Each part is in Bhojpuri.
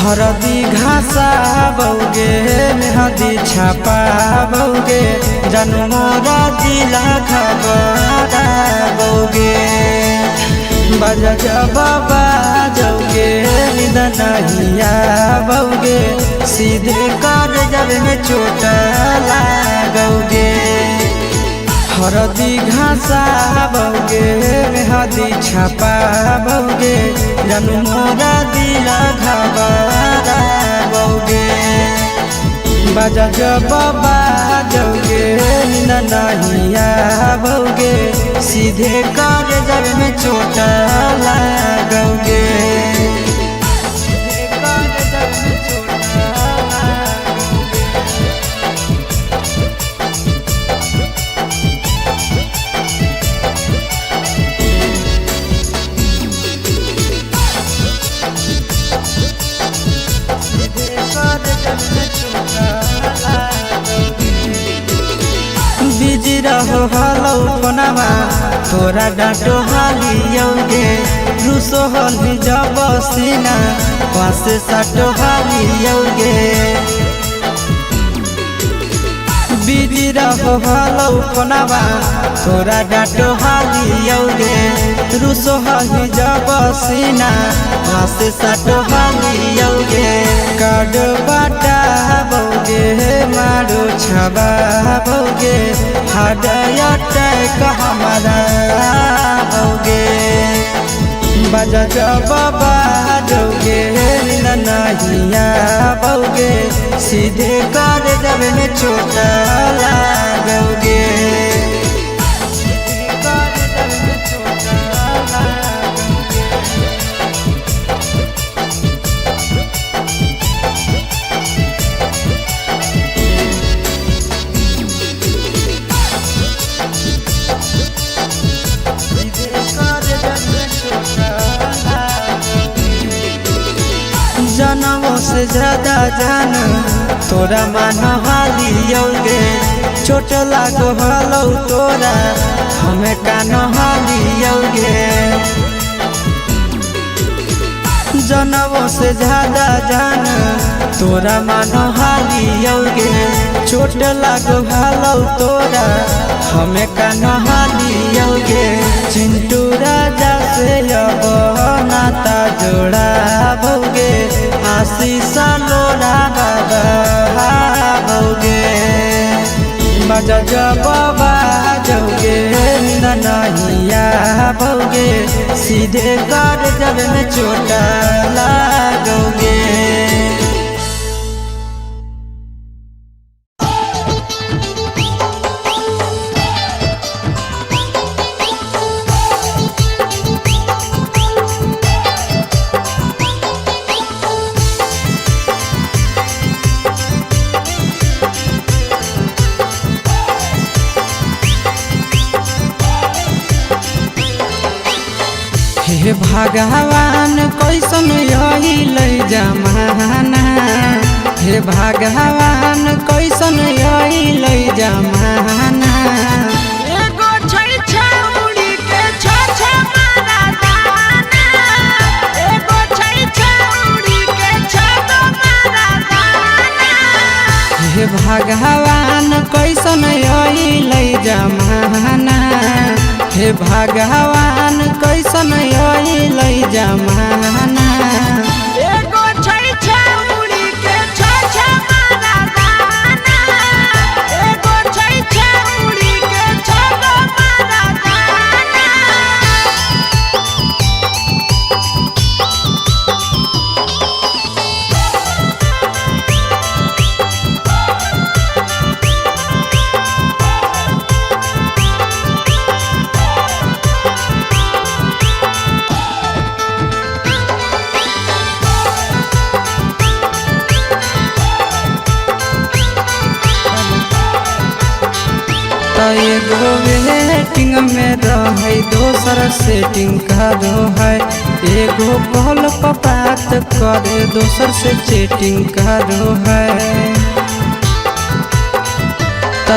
हरदी घासा बौगे मेहदी छापा बौगे जनमोरा जिला खबरा बौगे बजा जबाबा जौगे निदनहिया बौगे सीधे कर जब में चोट लागोगे। हरदी घासा बौगे मेहदी छापा बौगे जनमोरा दिला घबरा बौगे बजा जबाबा जौगे नहिया बौगे सीधे कर जब में चोट लागोगे। बिजी रहो हलो फोनवा तोरा डांटो हालियोगे रूसो हली जब सीना पास साटो हालियोगे। बिजी रहो हलो फोनवा तोरा डांटो हालियोगे रूसो हली जब सीना पास साटो हालियोगे। कार्ड बाटा बौगे मारो छबा बौगे हार्ट हमारा बौगे बजा जबाबा जौगे नहिया बौगे सीधे कर जब में चोट लागोगे। जनमों से ज्यादा जान तोरा मान हालियोगे चोट लागो हलो तोरा हमें कान हालियोगे। जनमों से ज्यादा जान तोरा मान हालियोगे चोट लागो हलो तोरा हमें कान हालियोगे। चिंटू राजा से अब नाता जोड़ा बौगे आशीष लोरा बाबा बौगे बजा जबाबा जौगे नहिया बौगे सीधे कर जब में चोट लागोगे। हे भगवान कैसन यही जमाना हे भगवान कैसन यही जमाना। एगो छै छौरी के छ मारा दाना एगो छै छौरी के छ मारा दाना। हे भगवान कैसन यही जमाना हे भगवान कैसन यही जमाना। एगो छै छौरी के छ मारा दाना एगो छै छौरी के छ मारा दाना। एगो वेटिंग में रहे दोसर सेटिंग करो है एगो कॉल पर बात करे दोसर से चैटिंग करो है।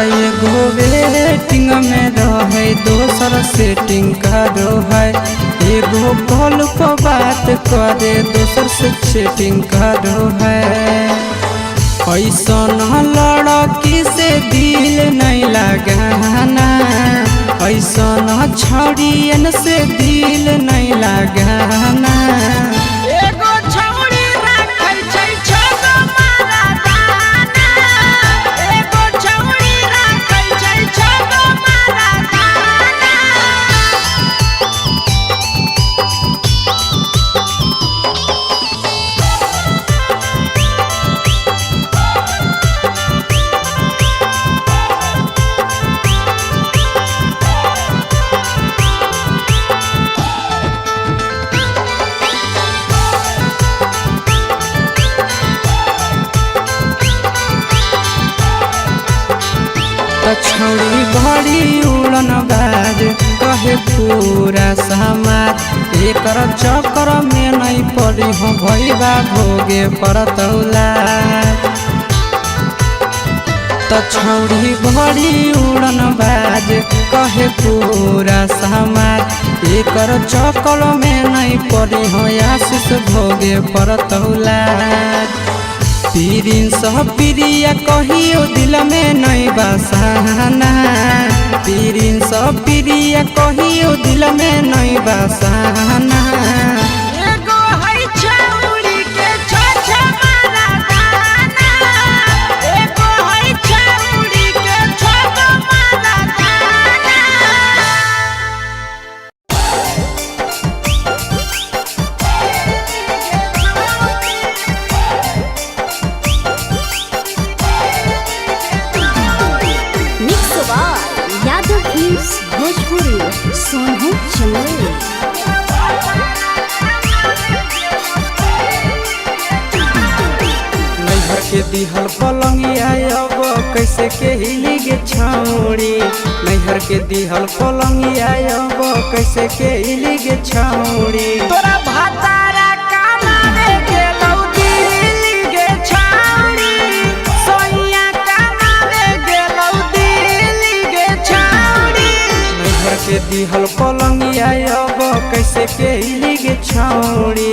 एगो वेटिंग में रहे दोसर सेटिंग करो है एगो कॉल पर बात करे दोसर से चैटिंग करो है। ऐसन लड़की से दिल नहीं लगाना, ऐसन छड़ियन से दिल नहीं लगाना। एगो छौड़ी राखै छै छगो मारा दाना, एगो छौड़ी राखै छै छगो मारा दाना। छौड़ी बड़ी उड़न बाज कहे पूरा समाज, एकर चक्कर में नहीं पड़ी हो भैया भोगे पड़तौला। छौड़ी बड़ी उड़न बाज कहे पूरा समाज, एकर चक्कर में नहीं पड़ी हो आशीष भोगे पड़तौला। पीरिन सह प्रिया कहियो दिल में नहीं बसाना, पीरिन सह प्रिया कहियो दिल में नहीं बसाना। एगो है छौड़ी के छ मारा दाना, एगो है छौड़ी के छगो मारा दाना। यादव फिल्म्स भोजपुरी सोनू चंदेल। नैहर के दिहल पलंगिया अब कैसे के हिली गे छौड़ी, नैहर के दिहल पलंगिया अब कैसे के हिली गे छौड़ी। तोरा भातारा कमावे गेलौ दिल्ली गे छौड़ी, सोइया कमावे गेलौ दिल्ली गे छौड़ी। नैहर के दिहल पलंगिया अब कैसे के हिली गे छौड़ी,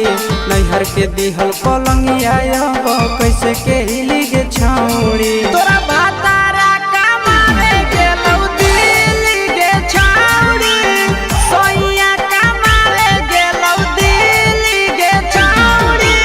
नैहर के दिहल पलंगिया अब कैसे के हिली गे छौड़ी। तोरा भातारा कमावे गेलौ दिल्ली गे छौड़ी, सोइया कमावे गेलौ दिल्ली गे छौड़ी।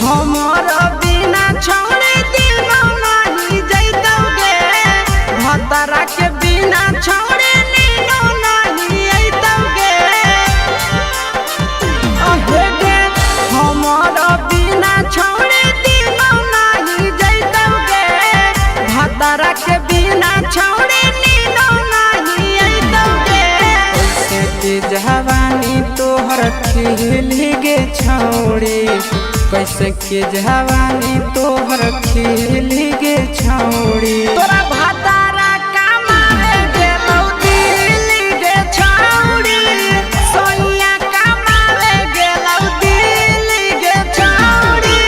हमर बिना छौड़ी दिनो नहीं जैतौगे, भतरा के बिना छौड़ी नीनो नहीं अइतौगे। अहे गे हमर बिना छौड़ी दिनो नहीं जैतौगे, भतरा के बिना छौड़ी नीनो नहीं अइतौगे। कैसे के जवानी तोहर खिली गे छौड़ी, कैसे के जवानी तोहर खिली गे छौड़ी। तोरा भातारा कमावे गेलौ दिल्ली गे छौड़ी, सोइया कमावे गेलौ दिल्ली गे छौड़ी।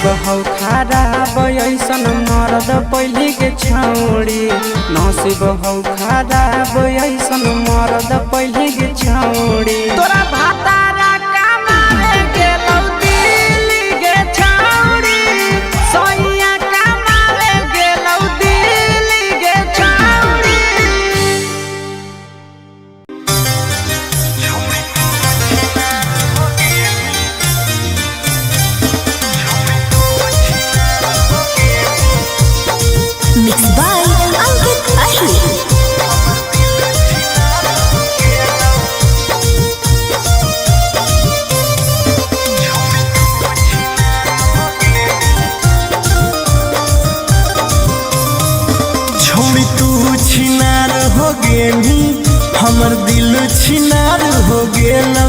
बहौ खराब ऐसन मरद पहली के छौड़ी, नसीब हौ खराब ऐसन मरद पहली के छौड़ी। तोरा भातारा कमावे गेलौ दिल्ली गे छौड़ी, सोइया कमावे गे गेनी हमर दिल छिनार हो गेलौ।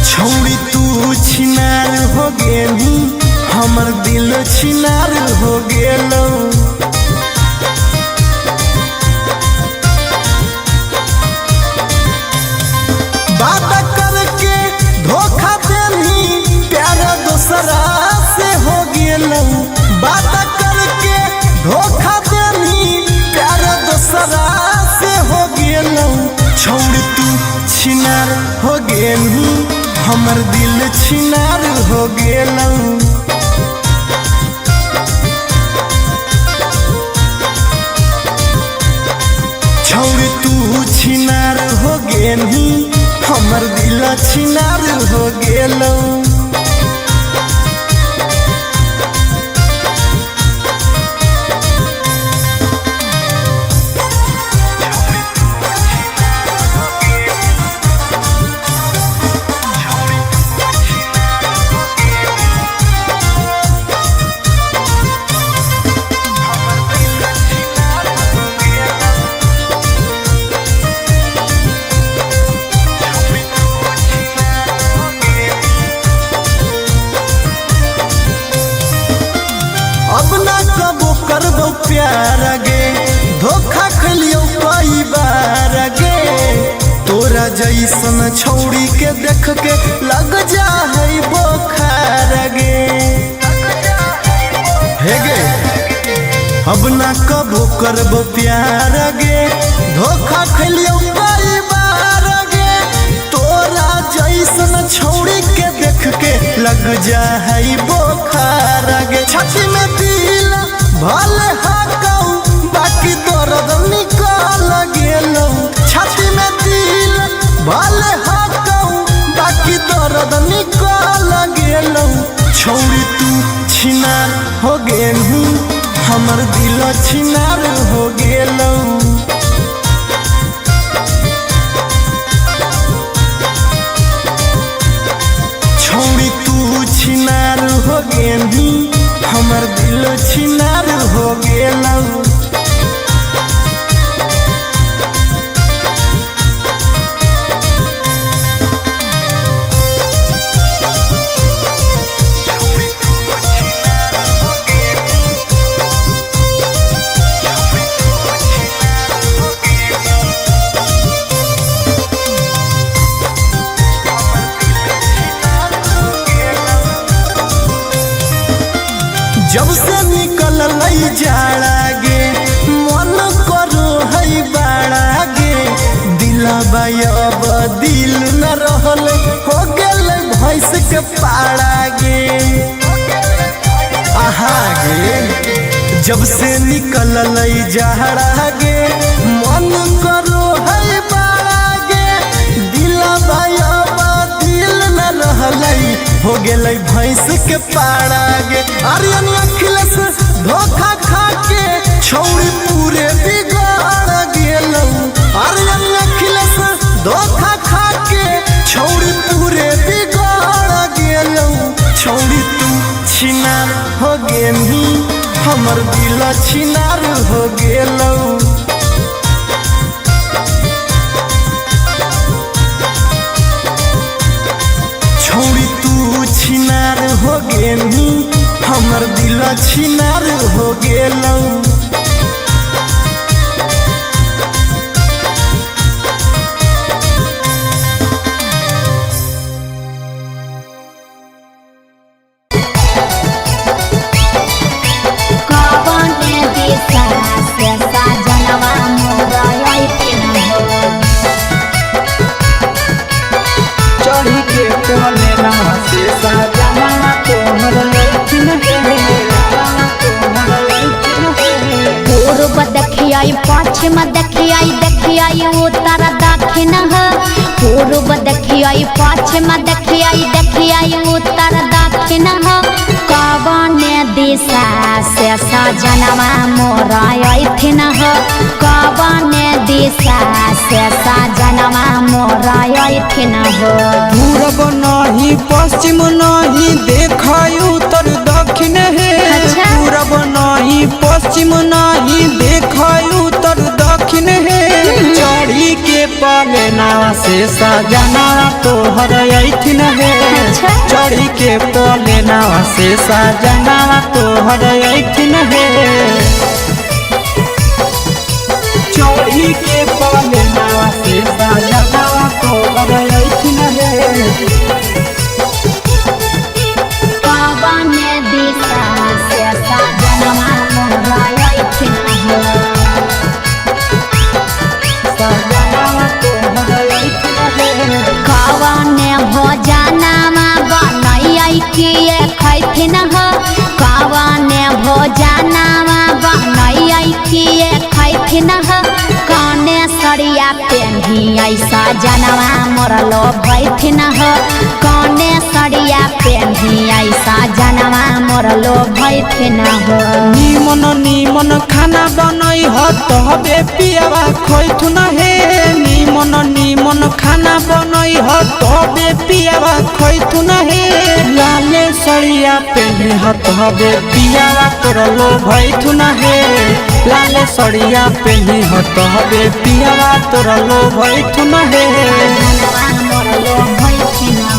छौड़ी तू छिनार हो गेनी हमर दिल छिनार हो गेलौ। बात करके धोखा देनी प्यार दूसरा से हो गेलौ। बात करके धोखा देनी प्यार दूसरा से हो गेलौ। छौड़ी तू छिनार हो गेनी हमर दिल छिनार हो गेलौ। छौड़ी तू छिनार हो गेनी हमर दिल छिनार हो गेलौ। अब ना कबो करबो प्यार गे धोखा खलियो कई बार गे। तोरा जैसन छौड़ी के देख के लग जा है बोखार गे। हे गे अब ना कबो करबो प्यार गे धोखा खलियो कई बार गे। तोरा जैसन छौड़ी के देख के लग जा है बोखार गे। छाती में दिल भले हाकौ बाकी दर्द निकल गेलौ। छाती में दिल भले हाकौ बाकी दर्द निकल गेलौ। छौड़ी तू छिनार हो गेलू हमर दिल छिनार हो गेलौ। छौड़ी तू छिनार हो गेनी हमर दिल छिनार हो गेलौ। जब से निकल लई जाड़ा गे मन करो है बाड़ा गे। दिलबा अब दिल न रहल हो गेल भैंस के पाड़ा गे। आहा गे जब से निकल लई जाड़ा गे मन करो है बाड़ा गे। दिलबा अब दिल न रहल हो गेलै भैंस के पाड़ा गे। आर्यन अखिलेश धोखा खा के छौड़ी पूरे बिगाड़ गेलौ। आर्यन अखिलेश धोखा खा के छौड़ी पूरे बिगाड़ गेलौ। छौड़ी तू छिनार हो गेनी हमर दिल छिनार हो गेलौ। छौड़ी तू छिनार हो गेनी हमर दिल छिनार हो गेलौ। चढ़ी के कोने नवा से साजना तोहर लैकिन पूर्व देखियाई पश्चिम देखियाई उत्तर दक्षिण पूर्व देखियाई पश्चिम देखियाई उत्तर दक्षिण कवन दिशा से सजनवा मोरा अइथिन कवन दिशा से सजनवा मोरा अइथिन पूरब नहीं पश्चिम नहीं देखाई उत्तर दक्षिण है पश्चिम नहीं देख उत्तर दक्षिण है चढ़ी के पलेना से सजना तोहर ऐठिन है चढ़ी के पलेना से सजना तोहर ऐठिन है चोरी के पलेना से सजना तोहर ऐठिन है कवन दिशा से सजनवा मोरा ऐठिन है सजना तोहर ऐठिन है कवन भोजनमा बनैयै किए खैथिन ह कवन भोजनमा बनैयै किए खैथिन ह कने सरिया पेन्हियै सजनवा मोर लो भैथिन ह कने सरिया पेन्हियै सजनवा मोर लो भैथिन ह निमन निमन खाना बनई ह तबे पियावा खैथुन हे निमन निमन खाना बनई ह तबे पियावा खैथुन हे लाले सड़िया पेन्हे ह तबे पियावा तोरलो भैथुन हे लाले सड़िया पेन्हे ह तबे पियावा तोरलो भैथुन हे सजनवा मोर लो भैथिन ह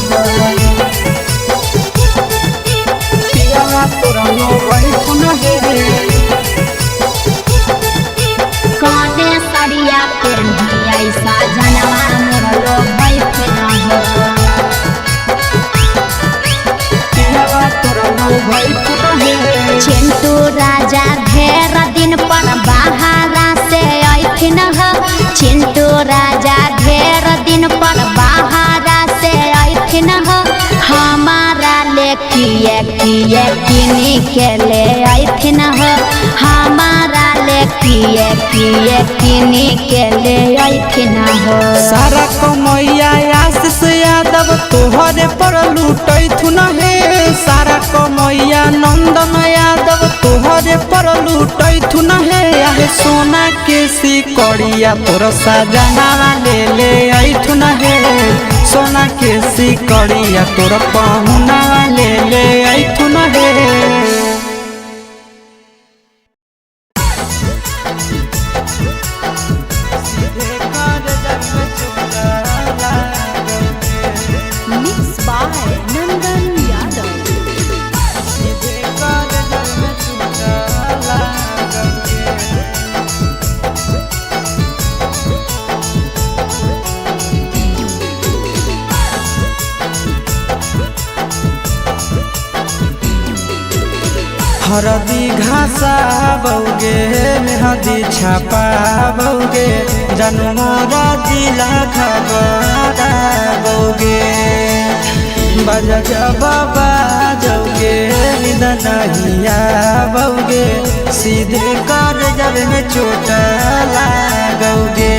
पियावा तोरलो भैथुन हे कने सरिया पेन्हियै सजनवा मोर लो भैथिन ह पियावा तोरलो भैथुन हे चिंटू राजा ढेर दिन पर बाहरा से ऐठिन ह चिंटू राजा ढेर दिन पर बाहरा से ऐठिन ह हमारा ले किए किए किनी के ले ऐठिन ह हमारा ले किए किए किनी के ले ऐठिन ह सारा कमैया आशीष यादव तोहरे पर लूटैथुन हे सारा कमैया नंदन यादव तोहरे पर लूटैथुन हे आहे सोना के सिकड़िया तोर सजना ले ऐठुन हे सोना के सिकड़िया तोर पहुना ले ऐठुन हे Mixed by Nandan Yadav. हरदी घासा बौगे मेहदी छापा बौगे जनमोरा दिला खबरा बौगे बजा बाबा जौगे निदनहिया बौगे सीधे कर जब में चोट लागोगे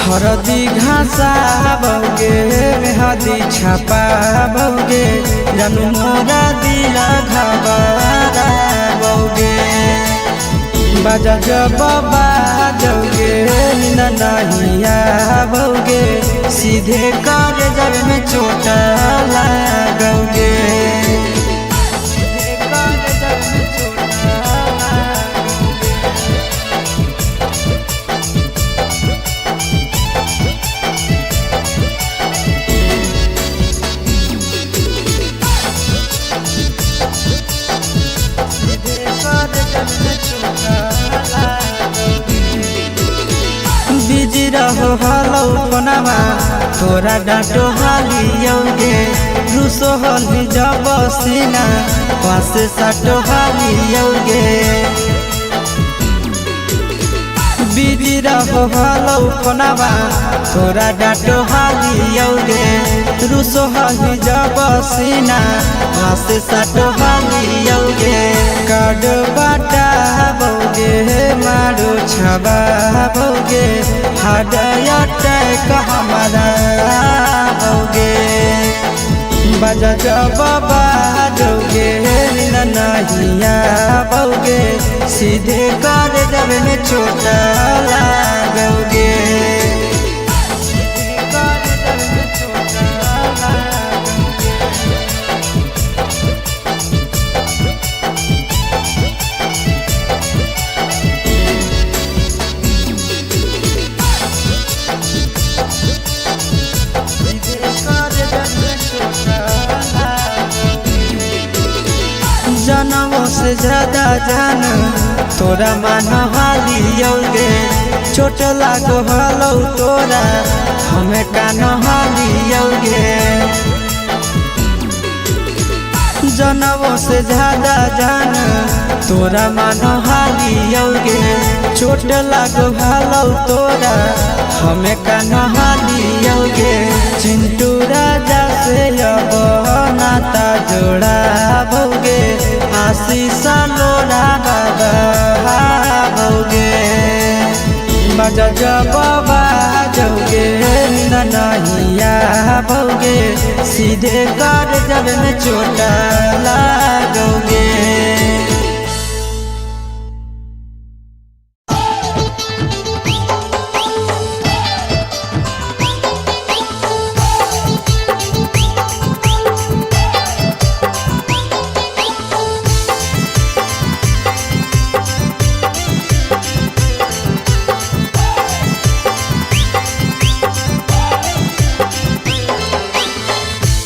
हरदी घासा बौगे मेहदी छापा बौगे जनमोरा दिला घबरा बौगे बजा बाबा जौगे नहिया बौगे सीधे कर जब में चोट लागोगे सीधे कर जब में चोट बिजी रहो हलौ कोनामा तोरा डाँटो हालियौगे रुसो हलि जब सीना पासे साटो हालियौगे बिजी रहो हलौ कोनामा तोरा डाँटो हालियौगे रुसो हलि जब सीना पासे साटो हालियौगे काड बाटा बौगे मारो छबा बौगे हाडया टैक हमारा बौगे बजा बाबा जौगे नहिया बौगे सीधे कर जब में चोट लागोगे सीधे कर जब में चोट लागोगे ज्यादा जान तोरा मान हालियोगे चोट लागो हलो तोरा हमें कान हालियोगे जनवों से ज्यादा जान तोरा मान हालियोगे चोट लागो हलो तोरा हमें कान हालियोगे चिंटू राजा से अब नाता जोड़ा भोगे आशीष लोड़ा बाबा भोगे बजा बाबा जोगे ननहिया भोगे सीधे कर जब में चोटा लागोगे।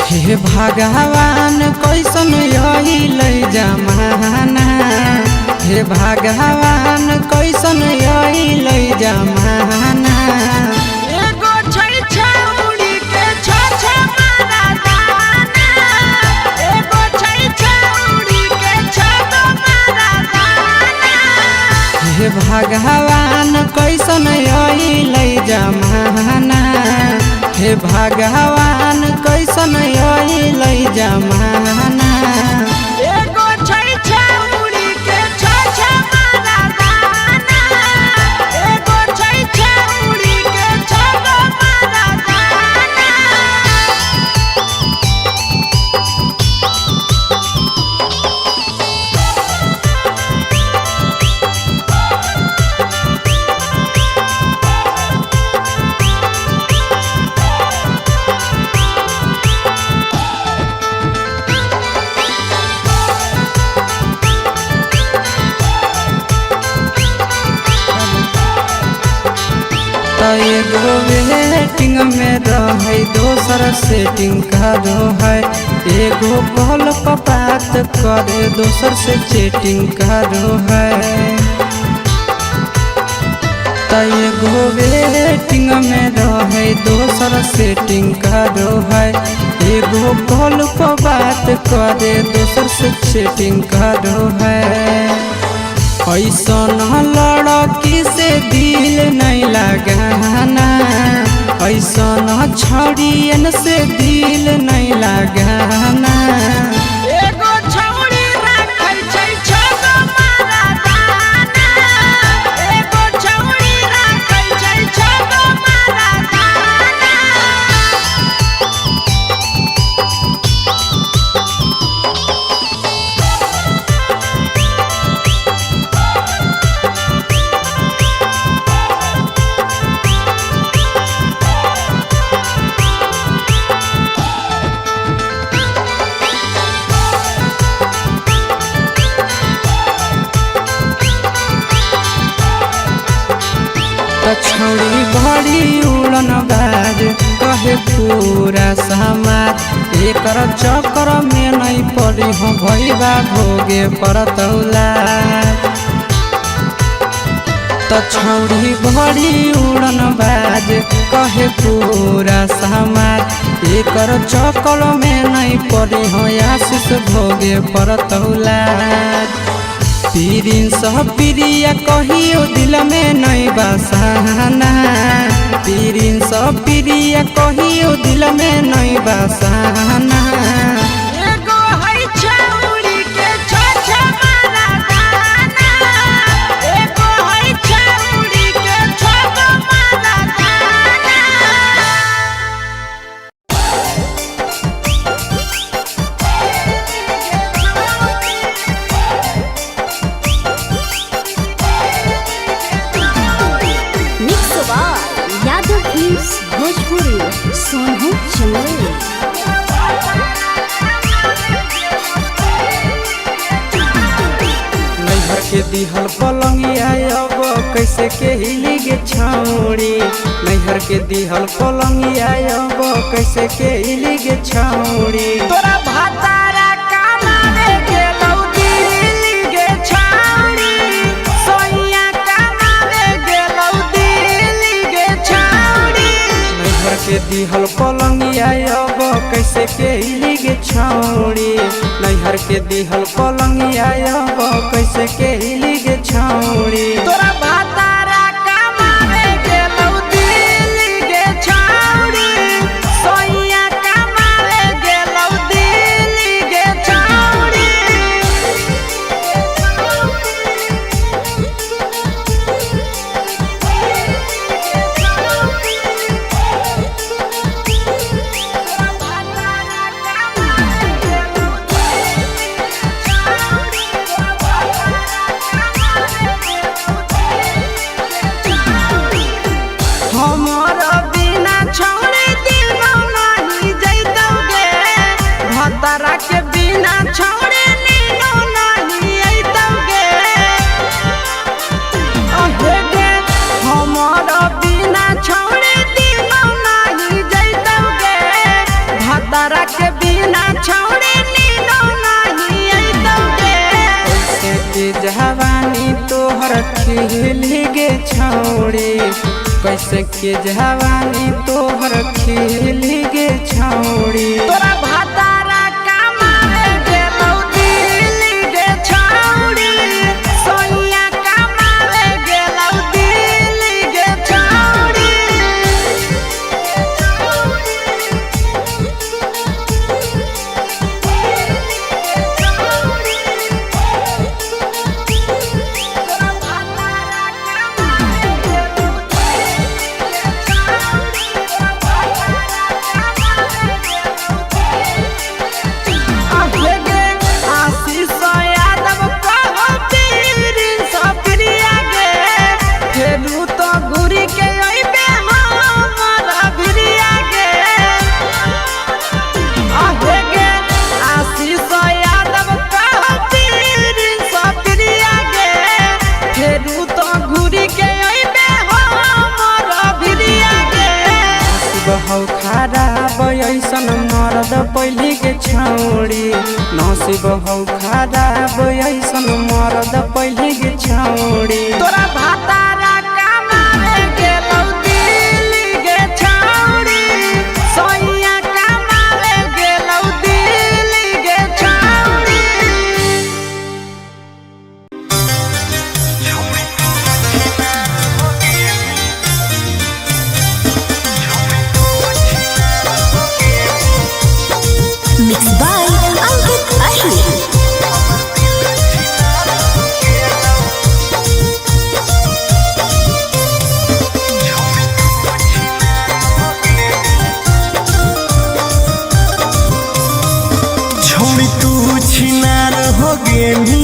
हे भगवान कैसन यही लई जमाना हे भगवान कैसन यही लई जमाना एगो छै छौड़ी के छ मारा दाना एगो छै छौड़ी के छ मारा दाना हे भगवान कैसन यही लई जमाना हे भगवान कैसन यही लई जमाना एगो छै छौड़ी के छ मारा दाना एगो छै छौड़ी के छ मारा दाना एगो वेटिंग में रहे दोसर सेटिंग करो है एगो कॉल पर बात करे दोसर से चैटिंग करो है एगो वेटिंग में रहे दोसर सेटिंग करो है एगो कॉल पर बात करे दोसर से चैटिंग करो है ऐसन लड़की से दिल नहीं लगाना ऐसन छड़ियन से दिल नहीं लगाना एगो छौड़ी राखै छै छ मारा दाना एगो छौड़ी राखै छै छ मारा दाना छौड़ी बड़ी उड़न बाज कहे पूरा समाज एकर चक्कर में नहीं पड़ी हो भैया भोगे परतौला छौड़ी बड़ी उड़न बाज कहे पूरा समाज एकर चक्कर में नहीं पड़ी हो आशीष भोगे परतौला पीरिन सह प्रिया कहियो दिल में नहीं बसाना पीरिन सह प्रिया कहियो दिल में नहीं बसाना एगो है छौड़ी के छ मारा दाना एगो है छौड़ी के छ मारा दाना यादव फिल्म्स भोजपुरी सोनू चंदेल नैहर के दिहल पलंगिया अब कैसे के हिली गे छौड़ी नैहर के दिहल पलंगिया अब कैसे के हिली गे छौड़ी तोरा भातारा कामारे गेलौ दिल्ली गे छ के दिहल पलंगिया अब कैसे के हिलिगे छौड़ी नैहर के दिहल पलंगिया अब कैसे के हिलिगे छौड़ी तोरा भातारा कमावे गेलौ दिल्ली गे छौड़ी सोइया कमावे गेलौ दिल्ली गे छौड़ी हमर बिना छौड़ी दिनो नहीं जैतौगे भतरा के बिना छौड़ी नीनो नहीं अइतौगे अहे गे हमर बिना छौड़ी दिनो नहीं जैतौगे भतरा के बिना छौड़ी नीनो नहीं अइतौगे कैसे के जवानी तोहर खिलिगे छौड़ी कैसे के जवानी तोहर खिलिगे छौड़ी तोरा भातारा कमावे गेलौ दिल्ली गे छौड़ी सोइया कमावे गेलौ दिल्ली गे छौड़ी आशीष यादव कहो पीरिन सप्रिया गे फेरू तो घुरी के अइबे हमरा भिरिया गे अहे गे आशीष यादव कहो पीरिन सप्रिया गे फेरू तो घुरी के अइबे हमरा भिरिया गे बहु खराब ऐसन मरद पहली के छौड़ी नसीब हौ खराब ऐसन मरद पहली के छौड़ी तोरा भातारा कमावे गेलौ दिल्ली गे छौड़ी सोइया कमावे गेलौ दिल्ली गे छौड़ी Mixed by Ankit Ahir. छोड़ी तू छिनार हो गेली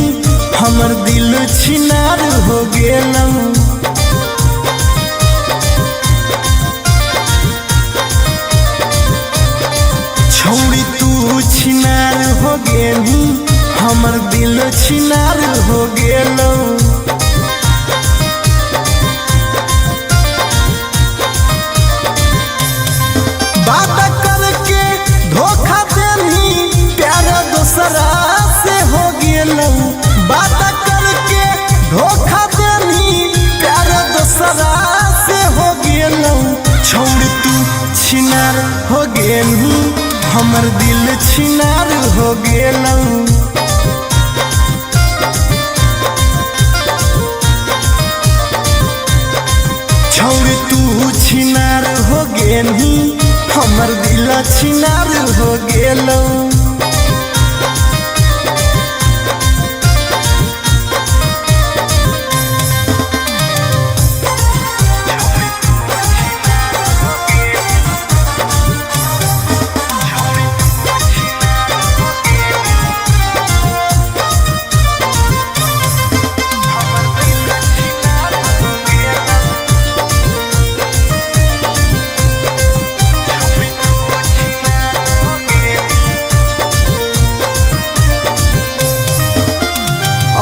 हमर दिल छिनार हो गेलौ छोड़ी तू छिनार हो गेली हमर दिल छिनार हो गेलौ बात करके धोखा देनी प्यार दूसरा से हो गेलौ बात करके धोखा देनी प्यार दूसरा से हो गेलौ छोड़ तू छिनार हो गेलू हमर दिल छिनार हो गेलौ छोड़ तू छिनार हो गेलू हमर दिल छिनार हो गेलौ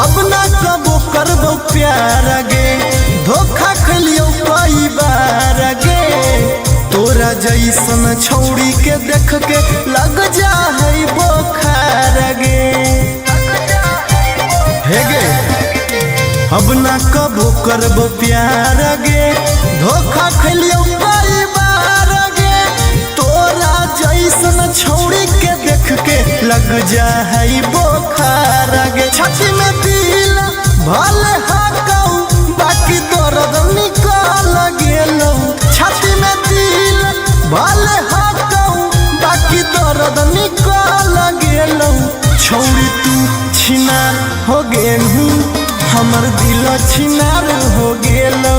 अब ना कबो करबो प्यार गे धोखा खलियो कई बार गे तोरा जैसन छौड़ी के देख के लग जा है बोखार गे हे गे अब ना कबो करबो प्यार गे धोखा खलियो कई बार गे जैसन छौड़ी के देख के लग जा है बोखार गे छाती में दिल भले हाकाऊ बाकी दर्द निकाल गेलौ छाती में दिल भले हाकाऊ बाकी दर्द निकाल गेलौ छौड़ी तू छिनार हो गेलू हमर दिल छिनार हो गेलौ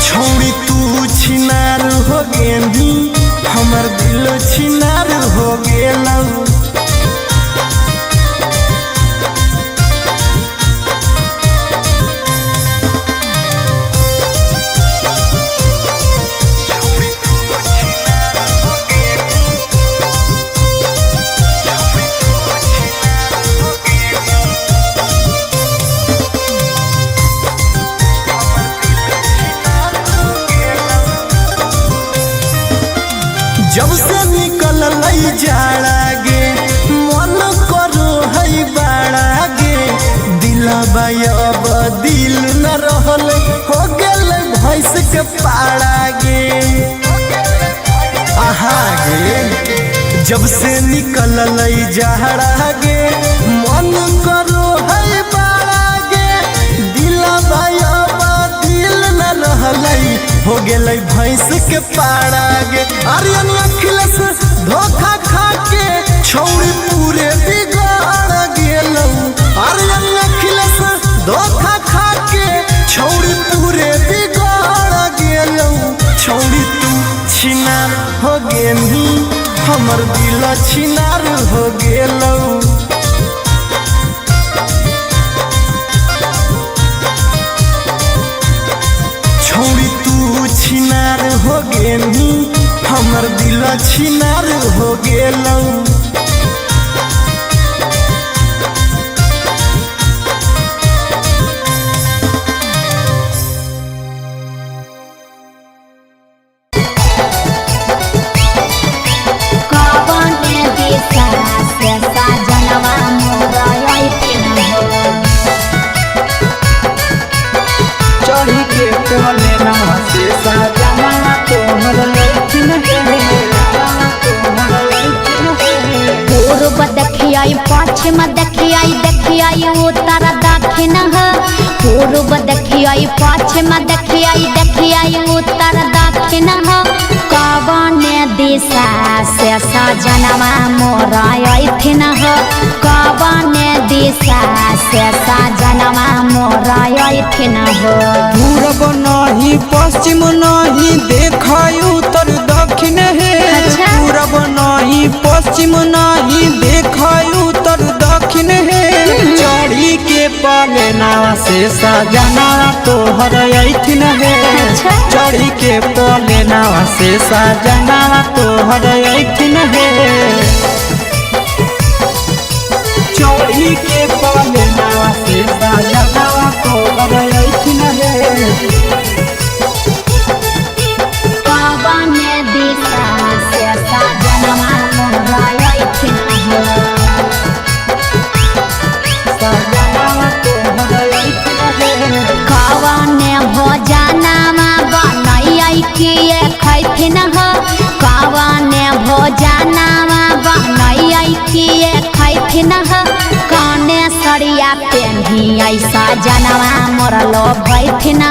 छौड़ी तू छिनार हो गेलू हमर दिल छिनार हो गेलौ जब से निकल जाड़ा गे मन करो है बाड़ा गे दिलबा अब दिल न रहल हो गेल भैंस के पाड़ा गे आहा गे जब से निकल जाड़ा गे मन करो है बाड़ा गे दिलबा अब दिल न रहल हो गेलै भैंस के पाड़ा गे आर्यन अखिलेश धोखा खा के छौड़ी पूरे बिगाड़ गेलौ आर्यन अखिलेश धोखा खा के छौड़ी पूरे बिगाड़ गेलौ छौड़ी तू छिनार हो गेली हमर दिल छिनार हो गेलौ छौड़ी तू छिनार हो गेली हमर दिल छिनार हो गेलौ चढ़ी के कोले नवा से सजना तोहर लैथिन पूर्व देखियाई पश्चिम देखियाई देखियाई उत्तर दक्षिण पूर्व देखियाई पश्चिम देखियाई देखियाई उत्तर दक्षिण कवन दिशा से सजनवा मोर अइथिन कवन दिशा से सजनवा मोर अइथिन पूरब नहीं पश्चिम नहीं देखाई उत्तर दक्षिण है पूरब नहीं पश्चिम नहीं देखाई उत्तर दक्षिण है चढ़ी के पाले नावा से सजना तोहर अइथिन है चढ़ी के पाले नावा से सजना तोहर अइथिन है चढ़ी के पाले नावा से सजना तोहर अइथिन है कवन दिशा से सजनवा मोर अइथिन कवन भोजनमा बनैयै किए खैथिन कवन भोजनमा बनैयै किए खैथिन कने सरिया पेन्ही ऐसा जनवा मोर लो भैथिन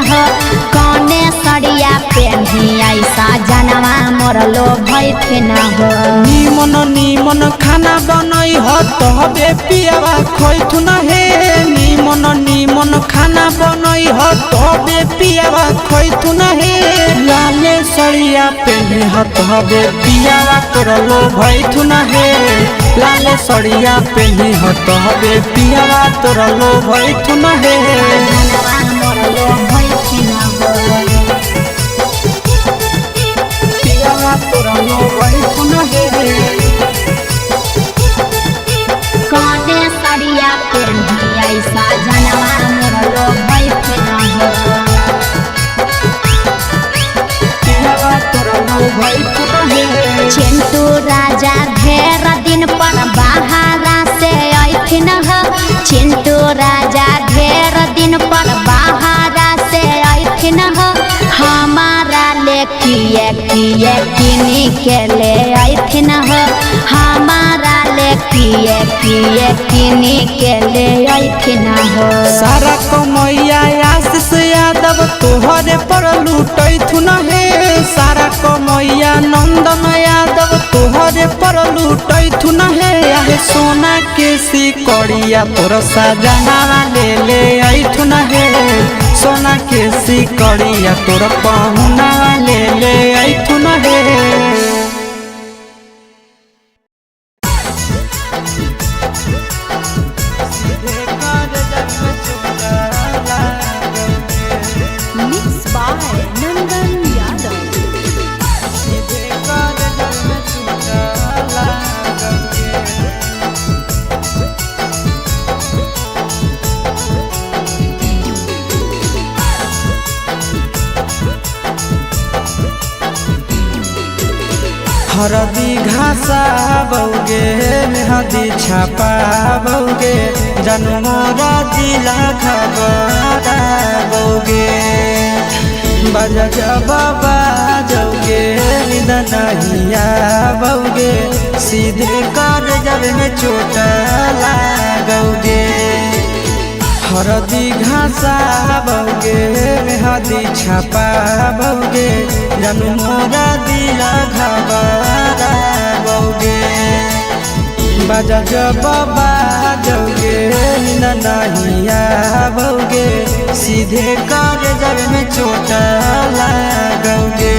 कने सरिया पेन्ही ऐसा जनवा मोर लो भैथिन निमन निमन खाना बनई ह तबे पियावा खैथुन हे निमन निमन खाना बनई ह तबे पियावा खैथुन हे लाले सड़िया पेन्हे ह तबे पियावा तोर लो भैथुन हे लाले सड़िया पेन्हे ह तबे पियावा तोर लो भैथुन हे जनवा मोर लो भैथिन पियावा तोर लो भैथुन हे कने सरिया पेन्ही ऐसा जनवा मोर लो भैथिन पियावा तोर लो भैथुन हे चिंटू राजा ढेर दिन पर बाहरा से अइथिन चिंटू राजा ढेर दिन पर किनी के ले अइथिन हो हमारा ले किए किनी के ले अइथिन हो। सारा कमैया आशीष यादव तोहरे पर लूटैथुन हे, सारा कमैया नंदन यादव तोहरे पर लूटैथुन हे। आहे सोना के सिकड़िया तोर सजना ले अइथुन हे, सोना के सिकड़िया तोर पहुना ले अइथुन हे। Mixed by Nandan Yadav. हरदी घासा बौगे मेहदी छापा बौगे जनमोरा जिला खबरा बौगे बजा बाबा जौगे निदनहिया बौगे सीधे कर जब में चोट लागोगे। हरदी घासा बौगे मेहदी छापा बौगे जनमोरा दिला घबरा बौगे बजा बाबा जौगे नहिया बौगे सीधे कर जब में चोट लागोगे।